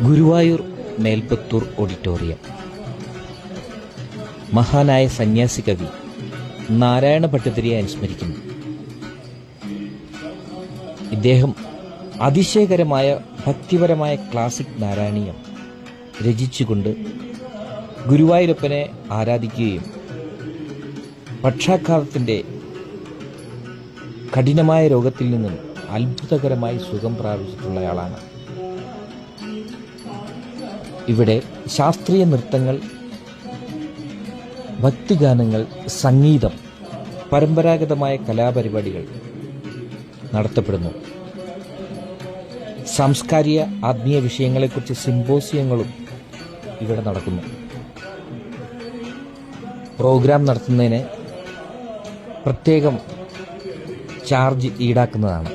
Guruvayur Melpathur auditorium. മഹാനായ സന്യാസി കവി നാരായണ ഭട്ടതിരിയെ അനുസ്മരിക്കുന്നു. ഇദ്ദേഹം അതിശയകരമായ ഭക്തിപരമായ ക്ലാസിക് നാരായണീയം രചിച്ചുകൊണ്ട് ഗുരുവായൂരപ്പനെ ആരാധിക്കുകയും പക്ഷാഘാതത്തിൻ്റെ കഠിനമായ രോഗത്തിൽ നിന്നും അത്ഭുതകരമായി സുഖം പ്രാപിച്ചിട്ടുള്ളയാളാണ്. ഇവിടെ ശാസ്ത്രീയ നൃത്തങ്ങൾ, ഭക്തിഗാനങ്ങൾ, സംഗീതം, പരമ്പരാഗതമായ കലാപരിപാടികൾ നടത്തപ്പെടുന്നു. സാംസ്കാരിക ആത്മീയ വിഷയങ്ങളെക്കുറിച്ച് സിംപോസിയങ്ങളും ഇവിടെ നടക്കുന്നു. പ്രോഗ്രാം നടത്തുന്നതിന് പ്രത്യേകം ചാർജ് ഈടാക്കുന്നതാണ്.